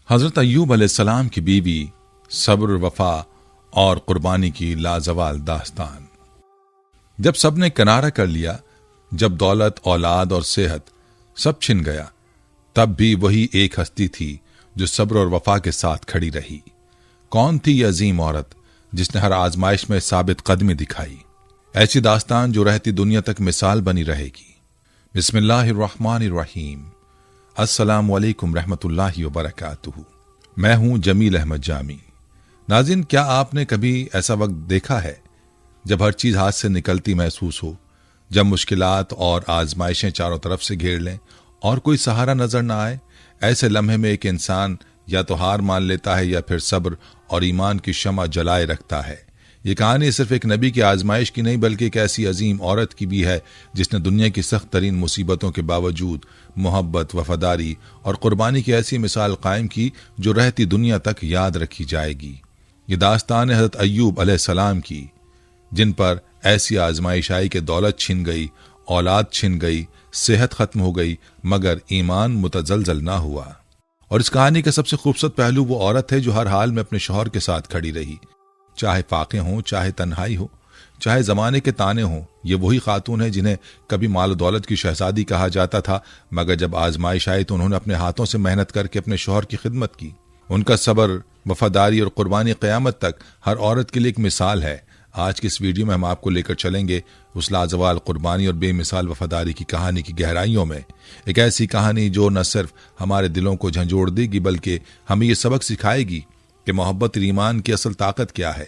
हजरत अय्यूब अलैहिस्सलाम की बीवी, सब्र, वफा और कुर्बानी की लाजवाल दास्तान। जब सबने किनारा कर लिया, जब दौलत, औलाद और सेहत सब छिन गया, तब भी वही एक हस्ती थी जो सब्र और वफा के साथ खड़ी रही। कौन थी यह अजीम औरत जिसने हर आजमाइश में साबित कदमी दिखाई? ऐसी दास्तान जो रहती दुनिया तक मिसाल बनी रहेगी। बिस्मिल्लाहिर्रहमानिर्रहीम। अस्सलामु अलैकुम रहमतुल्लाहि व बरकातुहू। मैं हूं जमील अहमद जामी। नाज़रीन, क्या आपने कभी ऐसा वक्त देखा है जब हर चीज हाथ से निकलती महसूस हो, जब मुश्किलात और आजमाइशें चारों तरफ से घेर लें और कोई सहारा नजर ना आए? ऐसे लम्हे में एक इंसान या तो हार मान लेता है या फिर सब्र और ईमान की शमा जलाए रखता है। ये कहानी सिर्फ एक नबी की आजमाइश की नहीं, बल्कि एक ऐसी अजीम औरत की भी है जिसने दुनिया की सख्त तरीन मुसीबतों के बावजूद मोहब्बत, वफादारी और कुर्बानी की ऐसी मिसाल कायम की जो रहती दुनिया तक याद रखी जाएगी। ये दास्तान है हज़रत अय्यूब अलैहिस्सलाम की, जिन पर ऐसी आजमाइश आई कि दौलत छिन गई, औलाद छिन गई, सेहत खत्म हो गई, मगर ईमान मुतजलजल ना हुआ। और इस कहानी का सबसे खूबसूरत पहलू वो औरत है जो हर हाल में अपने शौहर के साथ खड़ी रही, चाहे फाके हों, चाहे तन्हाई हो, चाहे जमाने के ताने हों। ये वही खातून है जिन्हें कभी माल दौलत की शहजादी कहा जाता था, मगर जब आजमाइश आई तो उन्होंने अपने हाथों से मेहनत करके अपने शौहर की खिदमत की। उनका सब्र, वफादारी और कुर्बानी क़यामत तक हर औरत के लिए एक मिसाल है। आज की इस वीडियो में हम आपको लेकर चलेंगे उस लाजवाल कुर्बानी और बेमिसाल वफादारी की कहानी की गहराइयों में। एक ऐसी कहानी जो न सिर्फ हमारे दिलों को झंझोड़ देगी, बल्कि हमें ये सबक सिखाएगी कि मोहब्बत और ईमान की असल ताकत क्या है।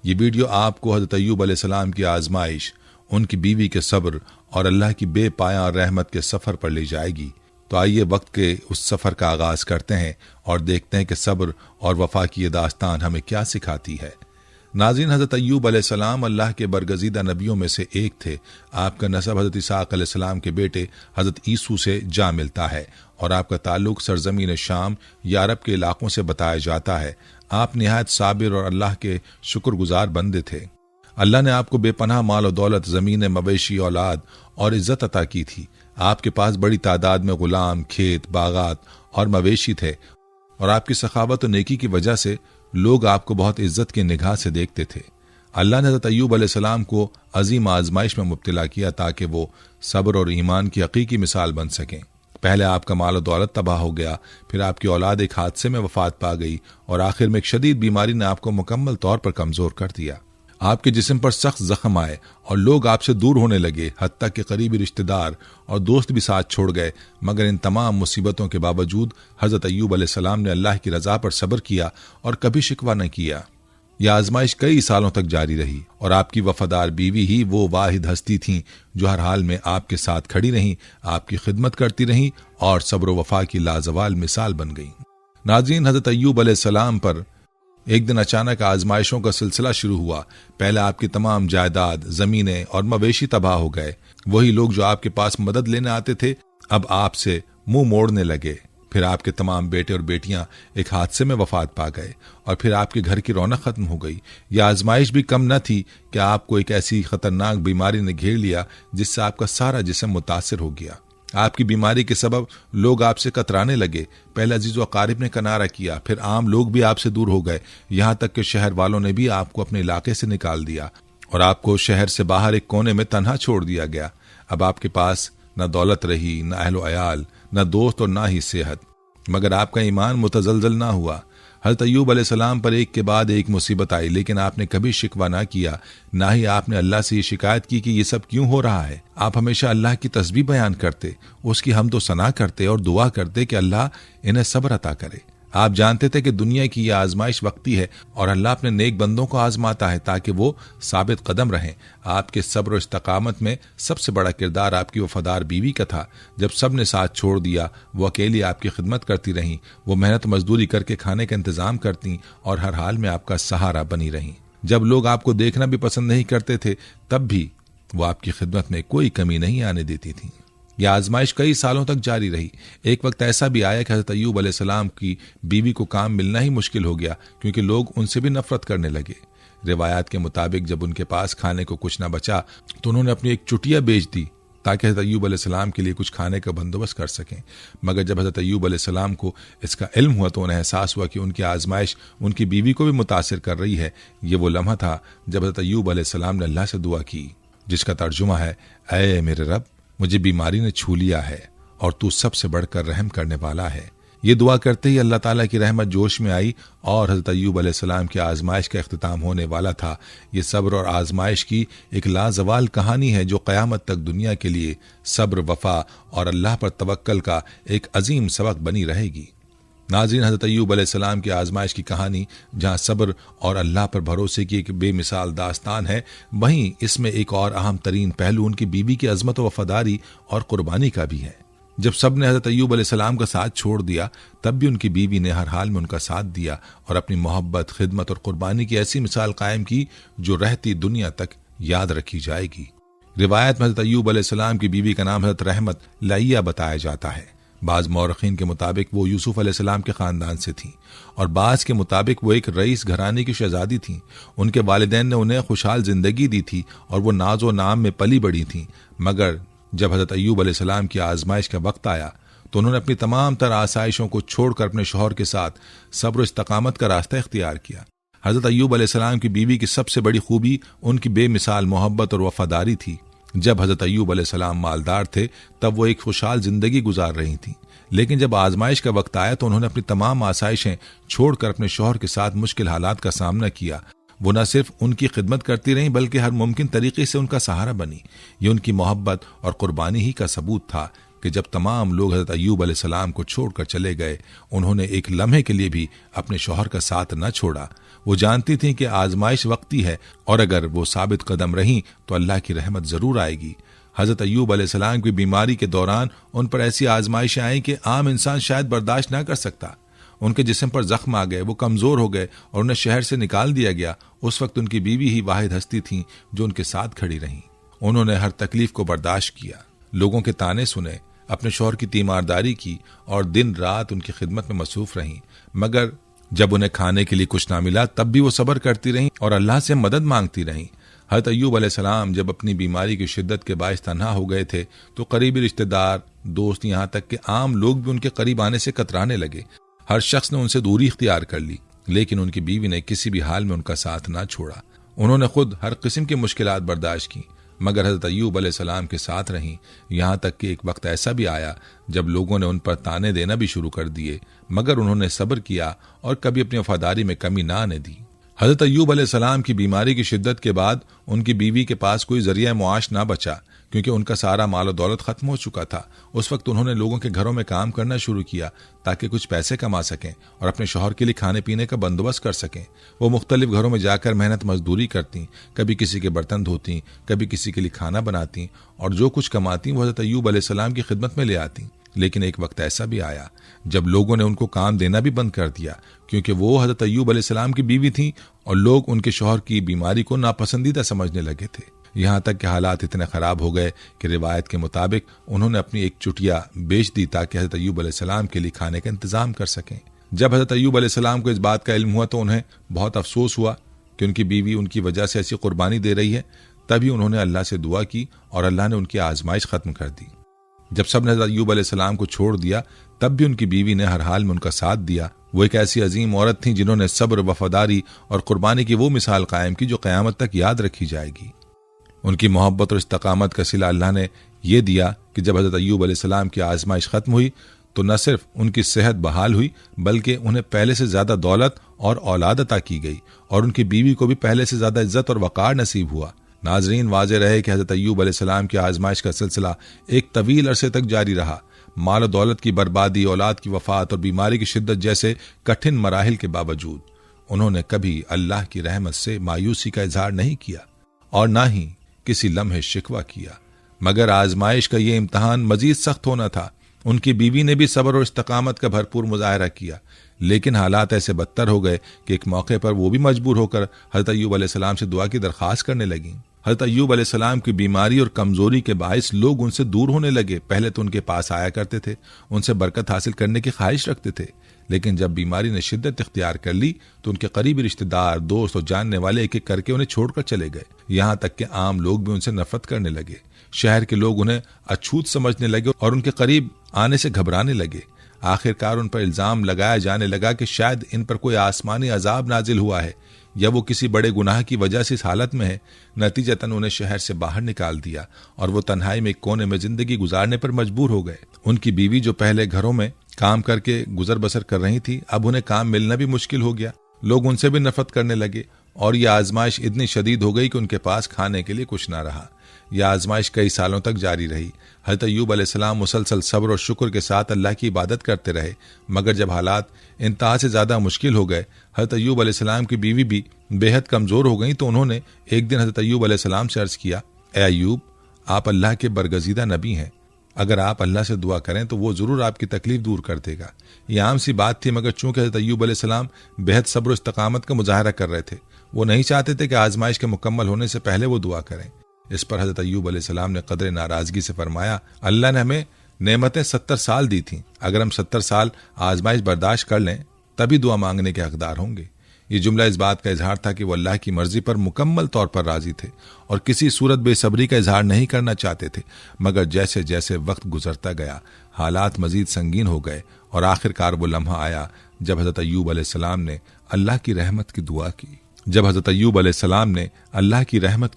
ये वीडियो आपको हज़रत अय्यूब अलैहिस्सलाम की आजमाइश, उनकी बीवी के सब्र और अल्लाह की बेपाया रहमत के सफ़र पर ले जाएगी। तो आइए वक्त के उस सफ़र का आगाज करते हैं और देखते हैं कि सब्र और वफा की ये दास्तान हमें क्या सिखाती है। नाज़रीन, हज़रत अय्यूब अलैहिस्सलाम अल्लाह के बरगज़ीदा नबियों में से एक थे। आपका नसब हज़रत इसाक अलैहिस्सलाम के बेटे हज़रत ईसू से जा मिलता है और आपका ताल्लुक सरजमीन शाम या अरब के इलाकों से बताया जाता है। आप निहायत साबिर और अल्लाह के शुक्रगुजार बंदे थे। अल्लाह ने आपको बेपनाह माल और दौलत, ज़मीन, मवेशी, औलाद और इज्जत अता की थी। आपके पास बड़ी तादाद में गुलाम, खेत, बागात और मवेशी थे और आपकी सखावत और नेकी की वजह से लोग आपको बहुत इज्जत की निगाह से देखते थे। अल्लाह ने हज़रत अय्यूब अलैहिस्सलाम को अजीम आजमाइश में मुब्तला किया ताकि वो सब्र और ईमान की हकीकी मिसाल बन सकें। पहले आपका माल और दौलत तबाह हो गया, फिर आपकी औलाद एक हादसे में वफात पा गई और आखिर में एक शदीद बीमारी ने आपको मुकम्मल तौर पर कमजोर कर दिया। आपके जिस्म पर सख्त जख्म आए और लोग आपसे दूर होने लगे, हत्ता के करीबी रिश्तेदार और दोस्त भी साथ छोड़ गए। मगर इन तमाम मुसीबतों के बावजूद हज़रत अय्यूब अलैहिस्सलाम ने अल्लाह की रज़ा पर सब्र किया और कभी शिकवा न किया। यह आजमाइश कई सालों तक जारी रही और आपकी वफादार बीवी ही वो वाहिद हस्ती थीं जो हर हाल में आपके साथ खड़ी रहीं, आपकी खिदमत करती रहीं और सब्र वफा की लाजवाल मिसाल बन गई। नाज़रीन, हज़रत अय्यूब अलैहिस्सलाम पर एक दिन अचानक आजमाइशों का सिलसिला शुरू हुआ। पहले आपकी तमाम जायदाद, जमीनें और मवेशी तबाह हो गए। वही लोग जो आपके पास मदद लेने आते थे अब आपसे मुंह मोड़ने लगे। फिर आपके तमाम बेटे और बेटियां एक हादसे में वफात पा गए और फिर आपके घर की रौनक खत्म हो गई। यह आजमाइश भी कम न थी कि आपको एक ऐसी खतरनाक बीमारी ने घेर लिया जिससे आपका सारा जिस्म मुतासिर हो गया। आपकी बीमारी के सबब लोग आपसे कतराने लगे। पहले अजीज़ व अकारिब ने किनारा किया, फिर आम लोग भी आपसे दूर हो गए, यहाँ तक कि शहर वालों ने भी आपको अपने इलाके से निकाल दिया और आपको शहर से बाहर एक कोने में तन्हा छोड़ दिया गया। अब आपके पास न दौलत रही, न अहलो अयाल, न दोस्त और न ही सेहत, मगर आपका ईमान मुतजलजल ना हुआ। हज़रत अय्यूब अलैहिस्सलाम पर एक के बाद एक मुसीबत आई, लेकिन आपने कभी शिकवा ना किया, ना ही आपने अल्लाह से ये शिकायत की कि ये सब क्यों हो रहा है। आप हमेशा अल्लाह की तस्बीह बयान करते, उसकी हमद व सना करते और दुआ करते कि अल्लाह इन्हें सब्र अता करे। आप जानते थे कि दुनिया की यह आजमाइश वक्ती है और अल्लाह अपने नेक बंदों को आजमाता है ताकि वो साबित कदम रहें। आपके सब्र और इस्तकामत में सबसे बड़ा किरदार आपकी वफादार बीवी का था। जब सब ने साथ छोड़ दिया, वो अकेली आपकी खिदमत करती रहीं, वो मेहनत मजदूरी करके खाने का इंतजाम करती और हर हाल में आपका सहारा बनी रहीं। जब लोग आपको देखना भी पसंद नहीं करते थे, तब भी वो आपकी खिदमत में कोई कमी नहीं आने देती थी। यह आजमाइश कई सालों तक जारी रही। एक वक्त ऐसा भी आया कि हज़रत अय्यूब अलैहिस्सलाम की बीवी को काम मिलना ही मुश्किल हो गया, क्योंकि लोग उनसे भी नफरत करने लगे। रिवायात के मुताबिक जब उनके पास खाने को कुछ न बचा तो उन्होंने अपनी एक चुटिया बेच दी ताकि हज़रत अय्यूब अलैहिस्सलाम के लिए कुछ खाने का बंदोबस्त कर सकें। मगर जब हज़रत अय्यूब अलैहिस्सलाम को इसका इल्म हुआ तो उन्हें एहसास हुआ कि उनकी आजमाइश उनकी बीवी को भी मुतासिर कर रही है। ये वो लम्हा था जब हज़रत अय्यूब अलैहिस्सलाम ने अल्लाह से दुआ की, जिसका तर्जुमा है, ऐ मेरे रब, मुझे बीमारी ने छू लिया है और तू सबसे बढ़कर रहम करने वाला है। ये दुआ करते ही अल्लाह ताला की रहमत जोश में आई और हज़रत अय्यूब अलैहिस्सलाम की आजमाइश का इख्तिताम होने वाला था। ये सब्र और आजमाइश की एक लाजवाल कहानी है जो क़यामत तक दुनिया के लिए सब्र, वफ़ा और अल्लाह पर तवक्कल का एक अजीम सबक बनी रहेगी। नाज़रीन, हज़रत अय्यूब अलैहिस्सलाम की आजमाइश की कहानी जहाँ सब्र और अल्लाह पर भरोसे की एक बेमिसाल दास्तान है, वहीं इसमें एक और अहम तरीन पहलू उनकी बीवी की अज़मत व वफ़ादारी और कुर्बानी का भी है। जब सब ने हज़रत अय्यूब अलैहिस्सलाम का साथ छोड़ दिया, तब भी उनकी बीवी ने हर हाल में उनका साथ दिया और अपनी मोहब्बत, खिदमत और कुर्बानी की ऐसी मिसाल कायम की जो रहती दुनिया तक याद रखी जाएगी। रिवायत में हज़रत अय्यूब अलैहिस्सलाम की बीवी का नाम हज़रत रहमत लैया बताया जाता है। बाज़ मौरखीन के मुताबिक वो यूसुफ अलैहिस्सलाम के ख़ानदान से थीं और बाज़ के मुताबिक वो एक रईस घराने की शहजादी थीं। उनके वालिदैन ने उन्हें खुशहाल जिंदगी दी थी और वो नाज व नाम में पली बड़ी थीं। मगर जब हज़रत अय्यूब अलैहिस्सलाम की आजमाइश का वक्त आया तो उन्होंने अपनी तमाम तर आसाइशों को छोड़कर अपने शौहर के साथ सब्र इस्तकामत का रास्ता इख्तियार किया। हज़रत अय्यूब अलैहिस्सलाम की बीवी की सबसे बड़ी खूबी उनकी बेमिसाल मोहब्बत और वफादारी थी। जब हज़रत अय्यूब अलैहिस्सलाम मालदार थे तब वो एक खुशहाल जिंदगी गुजार रही थीं, लेकिन जब आजमाइश का वक्त आया तो उन्होंने अपनी तमाम आसाइशें छोड़कर अपने शौहर के साथ मुश्किल हालात का सामना किया। वो न सिर्फ उनकी खिदमत करती रहीं बल्कि हर मुमकिन तरीके से उनका सहारा बनी। ये उनकी मोहब्बत और कुर्बानी ही का सबूत था कि जब तमाम लोग हज़रत अय्यूब अलैहिस्सलाम को छोड़कर चले गए, उन्होंने एक लम्हे के लिए भी अपने शौहर का साथ न छोड़ा। वो जानती थीं कि आजमाइश वक्ती है और अगर वो साबित कदम रहीं तो अल्लाह की रहमत जरूर आएगी। हज़रत अय्यूब अलैहिस्सलाम की बीमारी के दौरान उन पर ऐसी आजमाइशें आईं कि आम इंसान शायद बर्दाश्त न कर सकता। उनके जिस्म पर जख्म आ गए, वो कमजोर हो गए और उन्हें शहर से निकाल दिया गया। उस वक्त उनकी बीवी ही वाहिद हस्ती थीं जो उनके साथ खड़ी रहीं। उन्होंने हर तकलीफ को बर्दाश्त किया, लोगों के ताने सुने, अपने शौहर की तीमारदारी की और दिन रात उनकी खिदमत में मसरूफ रहीं। मगर जब उन्हें खाने के लिए कुछ ना मिला तब भी वो सब्र करती रहीं और अल्लाह से मदद मांगती रहीं। हज़रत अय्यूब अलैहिस्सलाम जब अपनी बीमारी की शिद्दत के बाइस तन्हा हो गए थे तो करीबी रिश्तेदार, दोस्त, यहाँ तक कि आम लोग भी उनके करीब आने से कतराने लगे। हर शख्स ने उनसे दूरी इख्तियार कर ली, लेकिन उनकी बीवी ने किसी भी हाल में उनका साथ ना छोड़ा। उन्होंने खुद हर किस्म की मुश्किलात बर्दाश्त की, मगर हज़रत अय्यूब अलैहिस्सलाम के साथ रहीं। यहाँ तक कि एक वक्त ऐसा भी आया जब लोगों ने उन पर ताने देना भी शुरू कर दिए, मगर उन्होंने सब्र किया और कभी अपनी वफादारी में कमी ना आने दी। हज़रत अय्यूब अलैहिस्सलाम की बीमारी की शिद्दत के बाद उनकी बीवी के पास कोई जरिया मुआश ना बचा, क्योंकि उनका सारा माल और दौलत खत्म हो चुका था। उस वक्त उन्होंने लोगों के घरों में काम करना शुरू किया ताकि कुछ पैसे कमा सकें और अपने शौहर के लिए खाने पीने का बंदोबस्त कर सकें। वो मुख्तलिफ घरों में जाकर मेहनत मजदूरी करती, कभी किसी के बर्तन धोती, कभी किसी के लिए खाना बनाती और जो कुछ कमाती वो हज़रत अय्यूब अलैहिस्सलाम की खिदमत में ले आती। लेकिन एक वक्त ऐसा भी आया जब लोगों ने उनको काम देना भी बंद कर दिया, क्योंकि वो हज़रत अय्यूब अलैहिस्सलाम की बीवी थी और लोग उनके शौहर की बीमारी को नापसंदीदा समझने लगे थे। यहाँ तक कि हालात इतने ख़राब हो गए कि रिवायत के मुताबिक उन्होंने अपनी एक चुटिया बेच दी ताकि हज़रत अय्यूब अलैहिस्सलाम के लिए खाने का इंतज़ाम कर सकें। जब हज़रत अय्यूब अलैहिस्सलाम को इस बात का इल्म हुआ तो उन्हें बहुत अफसोस हुआ कि उनकी बीवी उनकी वजह से ऐसी कुर्बानी दे रही है। तभी उन्होंने अल्लाह से दुआ की और अल्लाह ने उनकी आजमाइश ख़त्म कर दी। जब सब ने हज़रत अय्यूब अलैहिस्सलाम को छोड़ दिया तब भी उनकी बीवी ने हर हाल में उनका साथ दिया। वो एक ऐसी अजीम औरत थी जिन्होंने सब्र, वफादारी और कुर्बानी की वो मिसाल कायम की जो क़यामत तक याद रखी जाएगी। उनकी मोहब्बत और इस्तकामत का सिला अल्लाह ने यह दिया कि जब हज़रत अय्यूब अलैहिस्सलाम की आजमाइश ख़त्म हुई तो न सिर्फ उनकी सेहत बहाल हुई बल्कि उन्हें पहले से ज़्यादा दौलत और औलाद अता की गई और उनकी बीवी को भी पहले से ज़्यादा इज्जत और वक़ार नसीब हुआ। नाजरीन, वाज़ेह रहे कि हज़रत अय्यूब अलैहिस्सलाम की आजमाइश का सिलसिला एक तवील अरसे तक जारी रहा। माल और दौलत की बर्बादी, औलाद की वफ़ात और बीमारी की शिद्दत जैसे कठिन मराहिल के बावजूद उन्होंने कभी अल्लाह की रहमत से मायूसी का इजहार नहीं किया और ना ही किसी लम्हे शिकवा किया। मगर आजमाइश का ये इम्तहान मजीद सख्त होना था। उनकी बीवी ने भी सब्र और इस्तकामत का भरपूर मुजाहरा किया, लेकिन हालात ऐसे बदतर हो गए कि एक मौके पर वो भी मजबूर होकर हज़रत अय्यूब अलैहिस्सलाम से दुआ की दरख्वास्त करने लगी। हज़रत अय्यूब अलैहिस्सलाम की बीमारी और कमजोरी के बायस लोग उनसे दूर होने लगे। पहले तो उनके पास आया करते थे, उनसे बरकत हासिल करने की ख्वाहिश रखते थे, लेकिन जब बीमारी ने शिद्दत इख्तियार कर ली तो उनके करीबी रिश्तेदार, दोस्त और जानने वाले एक एक करके उन्हें छोड़कर चले गए। यहाँ तक कि आम लोग भी उनसे नफरत करने लगे। शहर के लोग उन्हें अछूत समझने लगे और उनके करीब आने से घबराने लगे। आखिरकार उन पर इल्जाम लगाया जाने लगा कि शायद इन पर कोई आसमानी अजाब नाजिल हुआ है या वो किसी बड़े गुनाह की वजह से इस हालत में है। नतीजतन उन्हें शहर से बाहर निकाल दिया और वो तन्हाई में एक कोने में जिंदगी गुजारने पर मजबूर हो गए। उनकी बीवी जो पहले घरों में काम करके गुजर बसर कर रही थी, अब उन्हें काम मिलना भी मुश्किल हो गया। लोग उनसे भी नफरत करने लगे और यह आजमाइश इतनी शदीद हो गई कि उनके पास खाने के लिए कुछ ना रहा। यह आजमाइश कई सालों तक जारी रही। हज़रत अय्यूब अलैहिस्सलाम मुसलसल सब्र और शुक्र के साथ अल्लाह की इबादत करते रहे, मगर जब हालात इंतहा से ज़्यादा मुश्किल हो गए, हज़रत अय्यूब अलैहिस्सलाम की बीवी भी बेहद कमज़ोर हो गई, तो उन्होंने एक दिन हज़रत अय्यूब अलैहिस्सलाम से अर्ज़ किया, ए अय्यूब, आप अल्लाह के बरगज़ीदा नबी हैं, अगर आप अल्लाह से दुआ करें तो वो ज़रूर आपकी तकलीफ दूर कर देगा। ये आम सी बात थी, मगर चूंकि हज़रत अय्यूब अलैहिस्सलाम बेहद सब्र और इस्तकामत का मुजाहरा कर रहे थे, वो नहीं चाहते थे कि आजमाइश के मुकम्मल होने से पहले वो दुआ करें। इस पर हज़रत अय्यूब अलैहिस्सलाम ने कदर नाराज़गी से फरमाया, अल्लाह ने हमें नेमतें 70 साल दी थीं, अगर हम 70 साल आजमाइश बर्दाश्त कर लें तभी दुआ मांगने के हकदार होंगे। ये जुमला इस बात का इजहार था कि वो अल्लाह की मर्जी पर मुकम्मल तौर पर राजी थे और किसी सूरत बेसब्री का इजहार नहीं करना चाहते थे। मगर जैसे जैसे वक्त गुजरता गया, हालात मजीद संगीन हो गए और आखिरकार वो लम्हा आया जब हज़रत अय्यूब अलैहिस्सलाम ने अल्लाह की रहमत की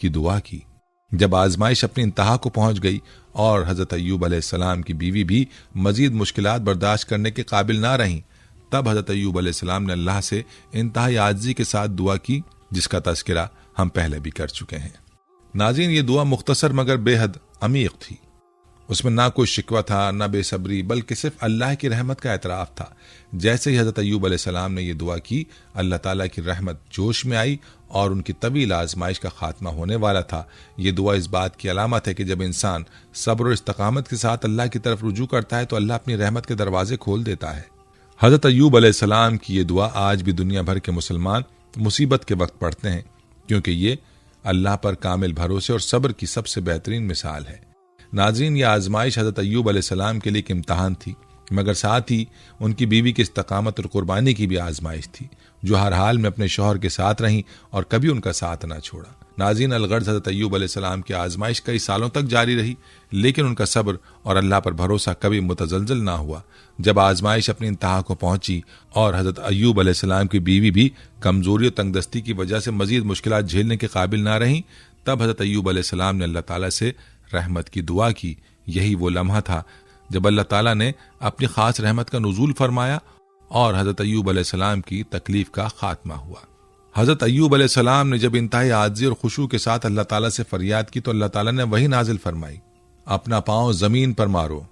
दुआ की। जब आजमाइश अपनी इंतहा को पहुंच गई और हज़रत अय्यूब अलैहिस्सलाम की बीवी भी मजीद मुश्किलात बर्दाश्त करने के काबिल ना रहीं, तब हज़रत अय्यूब अलैहिस्सलाम ने अल्लाह से इंतहाई आजिज़ी के साथ दुआ की, जिसका तज़किरा हम पहले भी कर चुके हैं। नाज़रीन, ये दुआ मुख्तसर मगर बेहद अमीक़ थी। उसमें ना कोई शिकवा था, ना बेसब्री, बल्कि सिर्फ अल्लाह की रहमत का एतराफ़ था। जैसे ही हज़रत अय्यूब अलैहिस्सलाम ने यह दुआ की, अल्लाह ताला की रहमत जोश में आई और उनकी तवील आजमाइश का खात्मा होने वाला था। ये दुआ इस बात की अलामत है कि जब इंसान सब्र और इस्तकामत के साथ अल्लाह की तरफ रुजू करता है तो अल्लाह अपनी रहमत के दरवाजे खोल देता है। हज़रत अय्यूब अलैहिस्सलाम की ये दुआ आज भी दुनिया भर के मुसलमान मुसीबत के वक्त पढ़ते हैं, क्योंकि ये अल्लाह पर कामिल भरोसे और सब्र की सबसे बेहतरीन मिसाल है। नाज़रीन, यह आजमाइश हज़रत अय्यूब अलैहिस्सलाम के लिए एक इम्तहान थी, मगर साथ ही उनकी बीवी की इस्तकामत और कुर्बानी की भी आजमाइश थी, जो हर हाल में अपने शौहर के साथ रहीं और कभी उनका साथ न छोड़ा। नाज़रीन, अलगर्ज़ हज़रत अय्यूब अलैहिस्सलाम की आजमाइश कई सालों तक जारी रही, लेकिन उनका सब्र और अल्लाह पर भरोसा कभी मुतज़लज़ल ना हुआ। जब आजमाइश अपनी इंतहा को पहुंची और हज़रत अय्यूब अलैहिस्सलाम की बीवी भी कमज़ोरी और तंगदस्ती की वजह से मजीद मुश्किलात झेलने के काबिल ना रहीं, तब हज़रत अय्यूब अलैहिस्सलाम ने अल्लाह ताला से रहमत की दुआ की। यही वो लम्हा था जब अल्लाह ताला ने अपनी खास रहमत का नुज़ूल फरमाया और हज़रत अय्यूब अलैहिस्सलाम की तकलीफ का खात्मा हुआ। हज़रत अय्यूब अलैहिस्सलाम ने जब इंतहाई आजिज़ी और खुशू के साथ अल्लाह ताला से फरियाद की तो अल्लाह ताला ने वही नाजिल फरमाई, अपना पाँव ज़मीन पर मारो,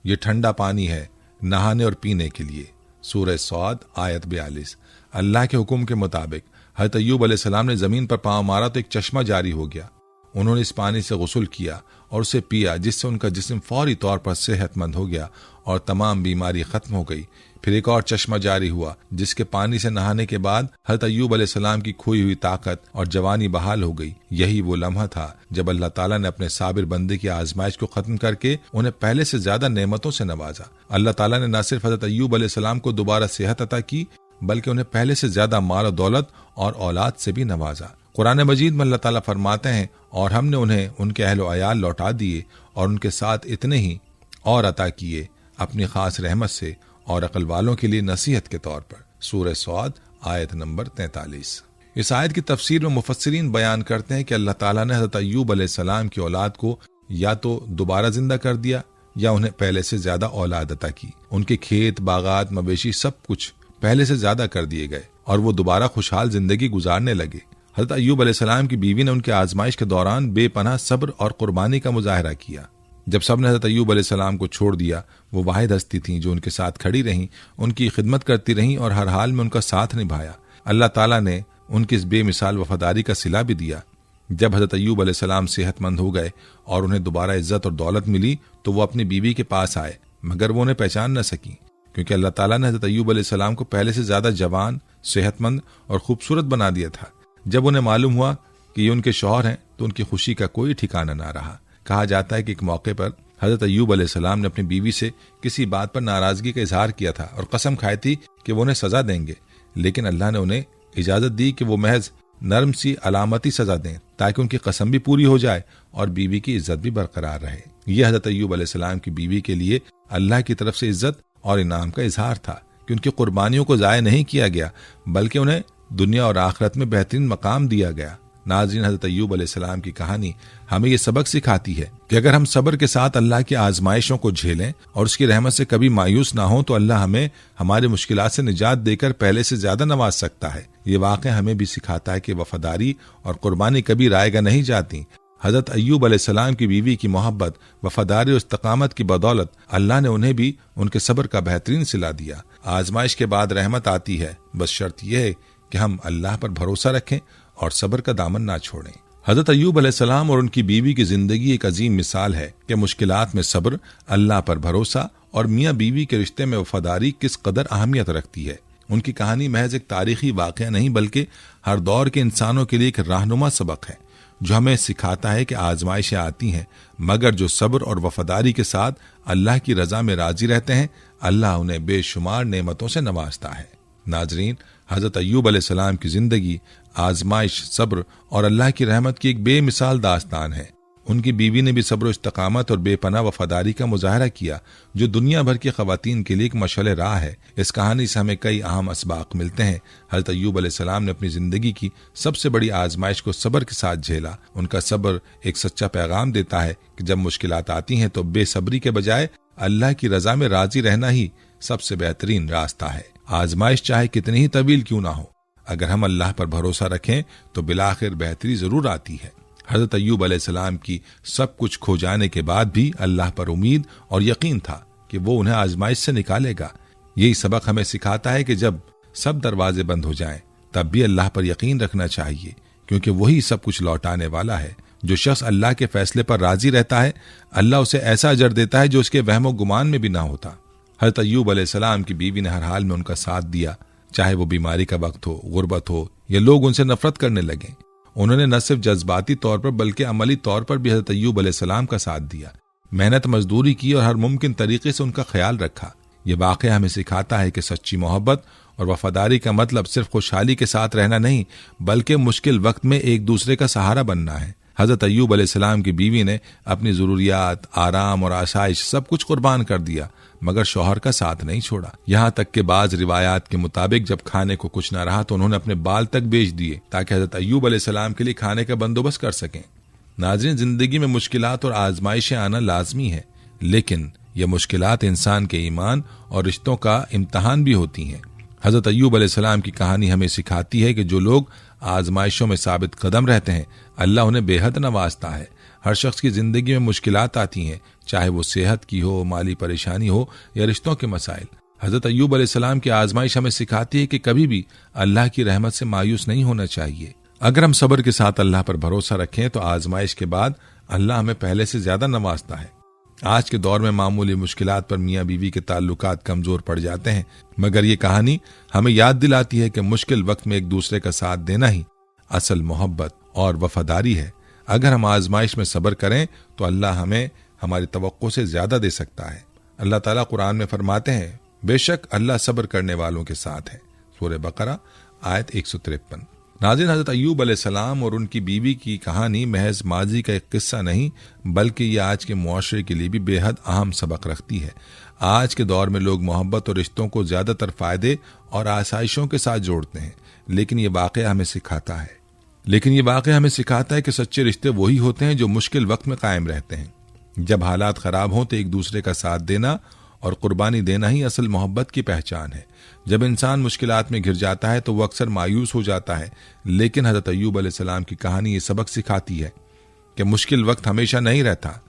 ये ठंडा पानी है नहाने और पीने के लिए। सूरह सौद आयत 42। अल्लाह के हुक्म के मुताबिक हज़रत अय्यूब अलैहिस्सलाम ने ज़मीन पर पाँव मारा तो एक चश्मा जारी हो गया। उन्होंने इस पानी से गुस्ल किया और उसे पिया, जिससे उनका जिस्म फौरी तौर पर सेहतमंद हो गया और तमाम बीमारी खत्म हो गई। फिर एक और चश्मा जारी हुआ, जिसके पानी से नहाने के बाद हज़रत अय्यूब अलैहिस्सलाम की खोई हुई ताकत और जवानी बहाल हो गई। यही वो लम्हा था जब अल्लाह ताला ने अपने साबिर बंदे की आजमाइश को खत्म करके उन्हें पहले से ज्यादा नेमतों से नवाजा। अल्लाह ताला ने न सिर्फ हज़रत अय्यूब अलैहिस्सलाम को दोबारा सेहत अता की, बल्कि उन्हें पहले से ज्यादा माल और दौलत और औलाद से भी नवाजा। कुरान मजीद में अल्लाह ताला फरमाते हैं, और हमने उन्हें उनके अहल अयाल लौटा दिए और उनके साथ इतने ही और अता किए अपनी खास रहमत से और अकल वालों के लिए नसीहत के तौर पर। सूरह सौद आयत नंबर 43। इस आयत की तफसीर में मुफस्सिरीन बयान करते हैं कि अल्लाह ताला ने हज़रत अय्यूब अलैहिस्सलाम की औलाद को या तो दोबारा जिंदा कर दिया या उन्हें पहले से ज्यादा औलाद अता की। उनके खेत, बागात, मवेशी सब कुछ पहले से ज्यादा कर दिए गए और वो दोबारा खुशहाल जिंदगी गुजारने लगे। हज़रत अय्यूब अलैहिस्सलाम की बीवी ने उनके आजमाइश के दौरान बेपनाह सब्र और कुर्बानी का मुजाहरा किया। जब सब ने हज़रत अय्यूब अलैहिस्सलाम को छोड़ दिया, वो वाहिद हस्ती थीं जो उनके साथ खड़ी रहीं, उनकी खिदमत करती रहीं और हर हाल में उनका साथ निभाया। अल्लाह ताला ने उनकी इस बेमिसाल वफादारी का सिला भी दिया। जब हज़रत अय्यूब अलैहिस्सलाम सेहतमंद हो गए और उन्हें दोबारा इज्जत और दौलत मिली तो वो अपनी बीवी के पास आए, मगर वो उन्हें पहचान न सकी, क्योंकि अल्लाह ताला ने हज़रत अय्यूब अलैहिस्सलाम को पहले से ज्यादा जवान, सेहतमंद और खूबसूरत बना दिया था। जब उन्हें मालूम हुआ कि ये उनके शौहर हैं तो उनकी खुशी का कोई ठिकाना ना रहा। कहा जाता है कि एक मौके पर हज़रत अय्यूब अलैहिस्सलाम ने अपनी बीवी से किसी बात पर नाराजगी का इजहार किया था और कसम खाई थी कि वो उन्हें सजा देंगे, लेकिन अल्लाह ने उन्हें इजाजत दी कि वो महज नरम सी अलामती सजा दें ताकि उनकी कसम भी पूरी हो जाए और बीवी की इज्जत भी बरकरार रहे। यह हजरत अय्यूब अलैहिस्सलाम की बीवी के लिए अल्लाह की तरफ से इज्जत और इनाम का इजहार था कि उनकी कुर्बानियों को जाया नहीं किया गया बल्कि उन्हें दुनिया और आखिरत में बेहतरीन मकाम दिया गया। नाज़रीन, हजरत अय्यूब अलैहिस्सलाम की कहानी हमें ये सबक सिखाती है कि अगर हम सब्र के साथ अल्लाह की आजमाइशों को झेलें और उसकी रहमत से कभी मायूस ना हो तो अल्लाह हमें हमारे मुश्किलात से निजात देकर पहले से ज्यादा नवाज सकता है। ये वाक़या हमें भी सिखाता है कि वफादारी और कुर्बानी कभी रायगा नहीं जाती। हजरत अय्यूब अलैहिस्सलाम की बीवी की मोहब्बत, वफादारी और इस्तकामत की बदौलत अल्लाह ने उन्हें भी उनके सब्र का बेहतरीन सिला दिया। आजमाइश के बाद रहमत आती है, बस शर्त यह है कि हम अल्लाह पर भरोसा रखें और सब्र का दामन ना छोड़ें। हजरत अय्यूब अलैहिस्सलाम और उनकी बीवी की जिंदगी एक अजीम मिसाल है कि मुश्किलात में सब्र, अल्लाह पर भरोसा और मियाँ बीवी के रिश्ते में वफादारी किस कदर अहमियत रखती है। उनकी कहानी महज एक तारीखी वाक़या नहीं बल्कि हर दौर के इंसानों के लिए एक रहनुमा सबक है जो हमें सिखाता है कि आजमाइशें आती हैं मगर जो सब्र और वफादारी के साथ अल्लाह की रजा में राजी रहते हैं अल्लाह उन्हें बेशुमार नेमतों से नवाजता है। नाजरीन, हजरत अय्यूब अलैहिस्सलाम की जिंदगी आजमाइश, सब्र और अल्लाह की रहमत की एक बेमिसाल दास्तान है। उनकी बीवी ने भी सब्र, इस्तकामत और बेपनाह वफादारी का मुजाहरा किया जो दुनिया भर की खवातीन के लिए एक मशअल राह है। इस कहानी से हमें कई अहम असबाक मिलते हैं। हज़रत अय्यूब अलैहिस्सलाम ने अपनी जिंदगी की सबसे बड़ी आजमाइश को सब्र के साथ झेला। उनका सब्र एक सच्चा पैगाम देता है कि जब मुश्किलात आती हैं तो बेसब्री के बजाय अल्लाह की रजा में राजी रहना ही सबसे बेहतरीन रास्ता है। आजमाइश चाहे कितनी ही तवील क्यों ना हो, अगर हम अल्लाह पर भरोसा रखें तो बिलाखिर बेहतरी जरूर आती है। हजरत अय्यूब अलैहिस्सलाम की सब कुछ खो जाने के बाद भी अल्लाह पर उम्मीद और यकीन था कि वो उन्हें आजमाइश से निकालेगा। यही सबक हमें सिखाता है कि जब सब दरवाजे बंद हो जाएं तब भी अल्लाह पर यकीन रखना चाहिए क्योंकि वही सब कुछ लौटाने वाला है। जो शख्स अल्लाह के फैसले पर राजी रहता है अल्लाह उसे ऐसा अजर देता है जो उसके वहमो गुमान में भी ना होता। हजरत अय्यूब अलैहिस्सलाम की बीवी ने हर हाल में उनका साथ दिया, चाहे वो बीमारी का वक्त हो, गुर्बत हो या लोग उनसे नफरत करने लगे। उन्होंने न सिर्फ जज्बाती तौर पर बल्कि अमली तौर पर भी हजरत अय्यूब अलैहिस्सलाम का साथ दिया, मेहनत मजदूरी की और हर मुमकिन तरीके से उनका ख्याल रखा। ये वाक़या हमें सिखाता है कि सच्ची मोहब्बत और वफादारी का मतलब सिर्फ खुशहाली के साथ रहना नहीं बल्कि मुश्किल वक्त में एक दूसरे का सहारा बनना है। हजरत अय्यूब अलैहिस्सलाम की बीवी ने अपनी ज़रूरियात, आराम और आसाइश सब कुछ कुर्बान कर दिया मगर शौहर का साथ नहीं छोड़ा। यहाँ तक कि बाज रिवायात के मुताबिक जब खाने को कुछ न रहा तो उन्होंने अपने बाल तक बेच दिए ताकि हजरत अय्यूब अलैहिस्सलाम के लिए खाने का बंदोबस्त कर सकें। नाज़रीन, जिंदगी में मुश्किलात और आजमाइशें आना लाजमी है लेकिन यह मुश्किलात इंसान के ईमान और रिश्तों का इम्तहान भी होती हैं। हजरत अय्यूब अलैहिस्सलाम की कहानी हमें सिखाती है कि जो लोग आजमाइशों में साबित कदम रहते हैं अल्लाह उन्हें बेहद नवाजता है। हर शख्स की जिंदगी में मुश्किलात आती हैं, चाहे वो सेहत की हो, माली परेशानी हो या रिश्तों के मसाइल। हजरत अय्यूब अलैहिस्सलाम की आजमाइश हमें सिखाती है कि कभी भी अल्लाह की रहमत से मायूस नहीं होना चाहिए। अगर हम सब्र के साथ अल्लाह पर भरोसा रखें तो आजमाइश के बाद अल्लाह हमें पहले से ज्यादा नवाजता है। आज के दौर में मामूली मुश्किलात पर मियाँ बीवी के ताल्लुकात कमजोर पड़ जाते हैं मगर ये कहानी हमें याद दिलाती है कि मुश्किल वक्त में एक दूसरे का साथ देना ही असल मोहब्बत और वफादारी है। अगर हम आजमाइश में सब्र करें तो अल्लाह हमें हमारी तवक्को से ज्यादा दे सकता है। अल्लाह ताला कुरान में फरमाते हैं, बेशक अल्लाह सब्र करने वालों के साथ है। सूरह बकरा आयत 153। नाज़रीन, हज़रत अय्यूब अलैहिस्सलाम और उनकी बीवी की कहानी महज माजी का एक किस्सा नहीं बल्कि ये आज के मुआशरे के लिए भी बेहद अहम सबक रखती है। आज के दौर में लोग मोहब्बत और रिश्तों को ज्यादातर फायदे और आसाइशों के साथ जोड़ते हैं लेकिन ये वाक़या हमें सिखाता है कि सच्चे रिश्ते वही होते हैं जो मुश्किल वक्त में कायम रहते हैं। जब हालात खराब हों तो एक दूसरे का साथ देना और कुर्बानी देना ही असल मोहब्बत की पहचान है। जब इंसान मुश्किलात में घिर जाता है तो वो अक्सर मायूस हो जाता है लेकिन हजरत अय्यूब अलैहिस्सलाम की कहानी ये सबक सिखाती है कि मुश्किल वक्त हमेशा नहीं रहता,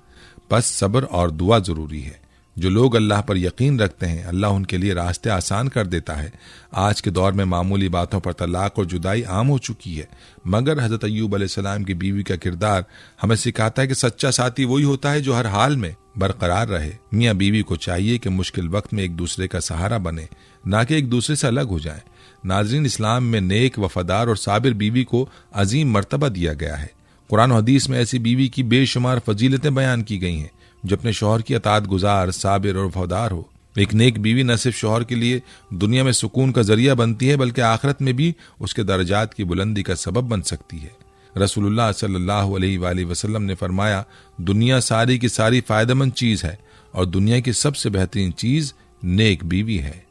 बस सब्र और दुआ जरूरी है। जो लोग अल्लाह पर यकीन रखते हैं अल्लाह उनके लिए रास्ते आसान कर देता है। आज के दौर में मामूली बातों पर तलाक और जुदाई आम हो चुकी है मगर हजरत अय्यूब अलैहिस्सलाम की बीवी का किरदार हमें सिखाता है कि सच्चा साथी वही होता है जो हर हाल में बरकरार रहे। मियाँ बीवी को चाहिए कि मुश्किल वक्त में एक दूसरे का सहारा बने, ना कि एक दूसरे से अलग हो जाए। नाज़रीन, इस्लाम में नेक, वफादार और साबिर बीवी को अजीम मर्तबा दिया गया है। कुरान और हदीस में ऐसी बीवी की बेशुमार फजीलतें बयान की गई हैं जो अपने शौहर की अताअत गुजार, साबिर और वफादार हो। एक नेक बीवी न सिर्फ शौहर के लिए दुनिया में सुकून का जरिया बनती है बल्कि आखिरत में भी उसके दर्जात की बुलंदी का सबब बन सकती है। रसूलुल्लाह सल्लल्लाहु अलैहि वसल्लम ने फरमाया, दुनिया सारी की सारी फायदेमंद चीज है और दुनिया की सबसे बेहतरीन चीज नेक बीवी है।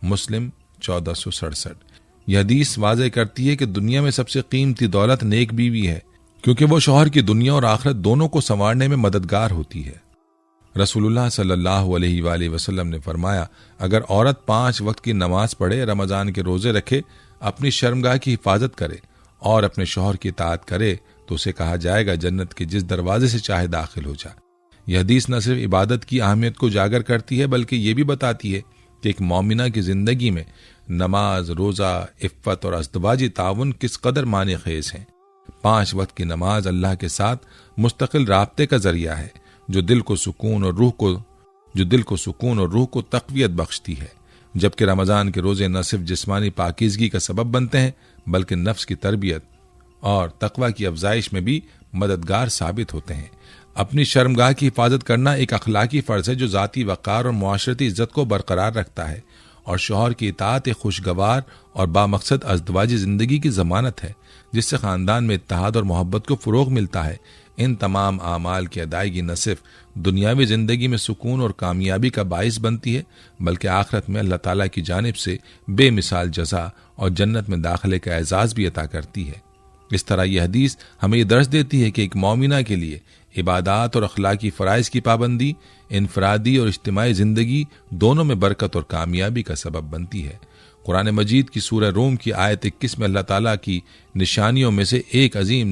मुस्लिम 1467। यह हदीस वाज़ेह करती है कि दुनिया में सबसे कीमती दौलत नेक बीवी है, क्योंकि वो शौहर की दुनिया और आखिरत दोनों को संवारने में मददगार होती है। रसूलुल्लाह सल्लल्लाहु अलैहि वसल्लम ने फरमाया, अगर औरत 5 वक्त की नमाज पढ़े, रमजान के रोजे रखे, अपनी शर्मगाह की हिफाजत करे और अपने शौहर की इताअत करे तो उसे कहा जाएगा जन्नत के जिस दरवाजे से चाहे दाखिल हो जा। यह हदीस न सिर्फ इबादत की अहमियत को उजागर करती है बल्कि ये भी बताती है कि एक मोमिना की जिंदगी में नमाज, रोजा, इफ़्फ़त और अज़दवाजी ताउन किस कदर माने खेज हैं। 5 वक्त की नमाज अल्लाह के साथ मुस्तकिल राब्ते का जरिया है जो दिल को सुकून और रूह को तक़वियत बख्शती है, जबकि रमज़ान के रोजे न सिर्फ जिस्मानी पाकीज़गी का सबब बनते हैं बल्कि नफ्स की तरबियत और तक़वा की अफजाइश में भी मददगार साबित होते हैं। अपनी शर्मगाह की हिफाजत करना एक अखलाकी फ़र्ज है जो ज़ाती वक़ार और मुआशरती इज़्ज़त को बरकरार रखता है, और शौहर की इताअत एक खुशगवार और बामकसद अज़दवाजी ज़िंदगी की ज़मानत है जिससे ख़ानदान में इत्तेहाद और मोहब्बत को फ़रोग़ मिलता है। इन तमाम आमाल की अदायगी न सिर्फ दुनियावी ज़िंदगी में सुकून और कामयाबी का बाइस बनती है बल्कि आखिरत में अल्लाह ताला की जानिब से बेमिसाल जज़ा और जन्नत में दाखिले का एजाज़ भी अता करती है। इस तरह यह हदीस हमें यह दर्श देती है कि एक मोमिना के लिए इबादात और अखलाकी फ़राइज़ की पाबंदी इनफरादी और इज्तिमाई ज़िंदगी दोनों में बरकत और कामयाबी का सबब बनती है। कुरान मजीद की सूरह रूम की आयत 21 में अल्लाह ताला की निशानियों में से एक अजीम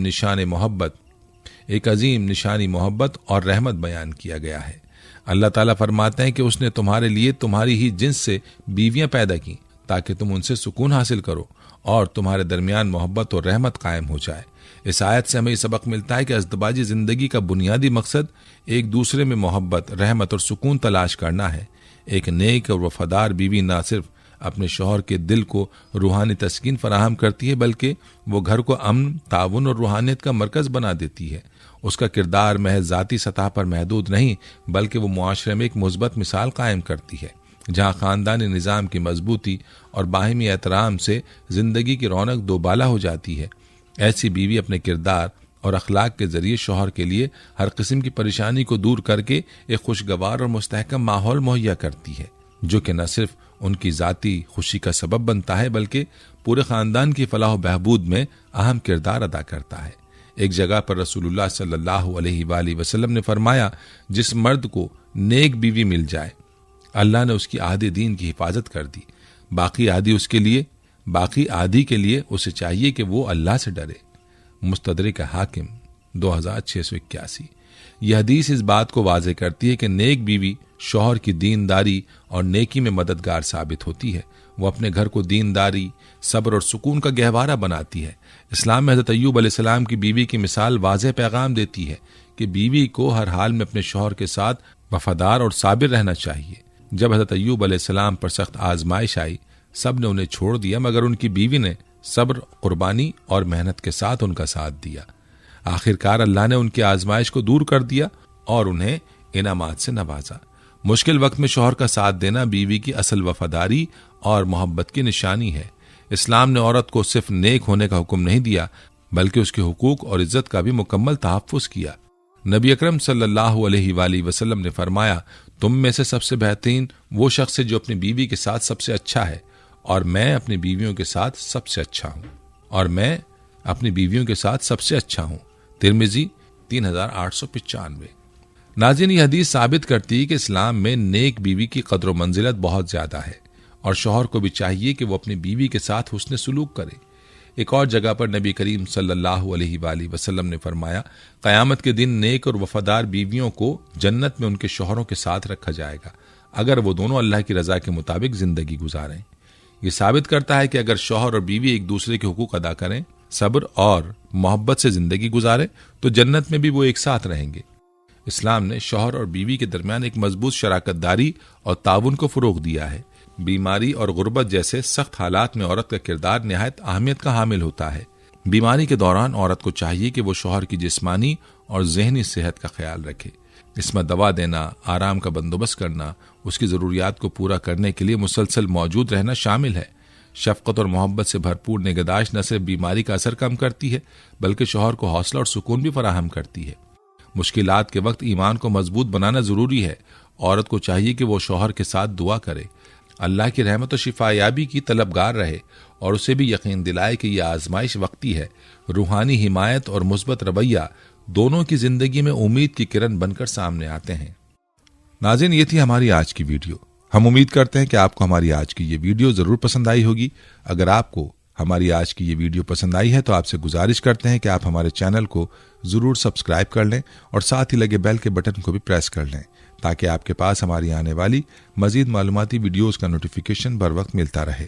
निशानी मोहब्बत और रहमत बयान किया गया है। अल्लाह ताला फरमाते हैं कि उसने तुम्हारे लिए तुम्हारी ही जिन्स से बीवियां पैदा की ताकि तुम उनसे सुकून हासिल करो और तुम्हारे दरमियान मोहब्बत और रहमत कायम हो जाए। इस आयत से हमें ये सबक मिलता है कि अज़दवाजी ज़िंदगी का बुनियादी मकसद एक दूसरे में मोहब्बत, रहमत और सुकून तलाश करना है। एक नेक और वफादार बीवी ना सिर्फ अपने शौहर के दिल को रूहानी तस्कीन फराहम करती है बल्कि वो घर को अमन, ताउन और रूहानियत का मरकज़ बना देती है। उसका किरदार महज ज़ाती सतह पर महदूद नहीं बल्कि वो मुआशरे में एक मुस्बत मिसाल कायम करती है जहाँ ख़ानदानी निज़ाम की मजबूती और बाहिमी एहतराम से ज़िंदगी की रौनक दोबाला हो जाती है। ऐसी बीवी अपने किरदार और अखलाक के ज़रिए शौहर के लिए हर किस्म की परेशानी को दूर करके एक खुशगवार और मुस्तहकम माहौल मुहैया करती है जो कि न सिर्फ उनकी ज़ाती खुशी का सबब बनता है बल्कि पूरे ख़ानदान की फलाह बहबूद में अहम किरदार अदा करता है। एक जगह पर रसूलुल्लाह सल्लल्लाहु अलैहि वसल्लम ने फरमाया, जिस मर्द को नेक बीवी मिल जाए अल्लाह ने उसकी आधे दीन की हिफाजत कर दी, बाकी आधी के लिए उसे चाहिए कि वो अल्लाह से डरे। मुस्तदरिक हाकिम 2681। यह हदीस इस बात को वाज़ेह करती है कि नेक बीवी शौहर की दीनदारी और नेकी में मददगार साबित होती है। वो अपने घर को दीनदारी, सब्र और सुकून का गहवारा बनाती है। इस्लाम में हज़रत अय्यूब अलैहिस्सलाम की बीवी की मिसाल वाज़ेह पैगाम देती है कि बीवी को हर हाल में अपने शौहर के साथ वफादार और साबिर रहना चाहिए। जब हज़रत अय्यूब अलैहिस्सलाम पर सख्त आजमाइश आई, सब ने उन्हें छोड़ दिया मगर उनकी बीवी ने सब्र, कुर्बानी और मेहनत के साथ उनका साथ दिया। आखिरकार अल्लाह ने उनकी आजमाइश को दूर कर दिया और उन्हें इनामात से नवाजा। मुश्किल वक्त में शौहर का साथ देना बीवी की असल वफादारी और मोहब्बत की निशानी है। इस्लाम ने औरत को सिर्फ नेक होने का हुक्म नहीं दिया बल्कि उसके हुकूक और इज्जत का भी मुकम्मल तहफ़्फ़ुज़ किया। नबी अकरम सल्लल्लाहु अलैहि वसल्लम ने फरमाया, तुम में से सबसे बेहतरीन वो शख्स है जो अपनी बीवी के साथ सबसे अच्छा है और मैं अपनी बीवियों के साथ सबसे अच्छा हूँ। तिरमिज़ी 3895। नाज़रीन, यह हदीस साबित करती है कि इस्लाम में नेक बीवी की कदर व मंजिलत बहुत ज़्यादा है और शौहर को भी चाहिए कि वो अपनी बीवी के साथ हुस्न सुलूक करे। एक और जगह पर नबी करीम सल्लल्लाहु अलैहि वसल्लम ने फरमाया, क़यामत के दिन नेक और वफादार बीवियों को जन्नत में उनके शौहरों के साथ रखा जाएगा अगर वो दोनों अल्लाह की रज़ा के मुताबिक ज़िंदगी गुजारें। ये साबित करता है कि अगर शौहर और बीवी एक दूसरे के हुकूक अदा करें, सब्र और मोहब्बत से ज़िंदगी गुजारें तो जन्नत में भी वो एक साथ रहेंगे। इस्लाम ने शौहर और बीवी के दरमियान एक मजबूत शराकतदारी और ताउन को फ़रोग़ दिया है। बीमारी और गुर्बत जैसे सख्त हालात में औरत का किरदार निहायत अहमियत का हामिल होता है। बीमारी के दौरान औरत को चाहिए कि वो शौहर की जिस्मानी और जहनी सेहत का ख्याल रखे। इसमें दवा देना, आराम का बंदोबस्त करना, उसकी ज़रूरियात को पूरा करने के लिए मुसलसल मौजूद रहना शामिल है। शफकत और मोहब्बत से भरपूर निगहदाश्त न सिर्फ बीमारी का असर कम करती है बल्कि शौहर को हौसला और सुकून भी फराहम करती है। मुश्किलात के वक्त ईमान को मजबूत बनाना ज़रूरी है। औरत को चाहिए कि वो शौहर के साथ दुआ करे, अल्लाह की रहमत और शिफायाबी की तलबगार रहे और उसे भी यकीन दिलाए कि यह आजमाइश वक्ती है। रूहानी हिमायत और मुस्बत रवैया दोनों की जिंदगी में उम्मीद की किरण बनकर सामने आते हैं। नाज़रीन, ये थी हमारी आज की वीडियो। हम उम्मीद करते हैं कि आपको हमारी आज की ये वीडियो ज़रूर पसंद आई होगी। अगर आपको हमारी आज की ये वीडियो पसंद आई है तो आपसे गुजारिश करते हैं कि आप हमारे चैनल को ज़रूर सब्सक्राइब कर लें और साथ ही लगे बेल के बटन को भी प्रेस कर लें ताकि आपके पास हमारी आने वाली मज़ीद मालूमाती वीडियोज़ का नोटिफिकेशन बर वक्त मिलता रहे।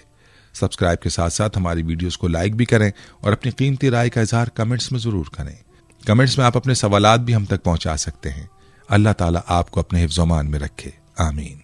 सब्सक्राइब के साथ साथ हमारी वीडियोज़ को लाइक भी करें और अपनी कीमती राय का इजहार कमेंट्स में ज़रूर करें। कमेंट्स में आप अपने सवालात भी हम तक पहुँचा सकते हैं। अल्लाह ताला आपको अपने हिफ्ज़-ओ-मान में रखे। आमीन।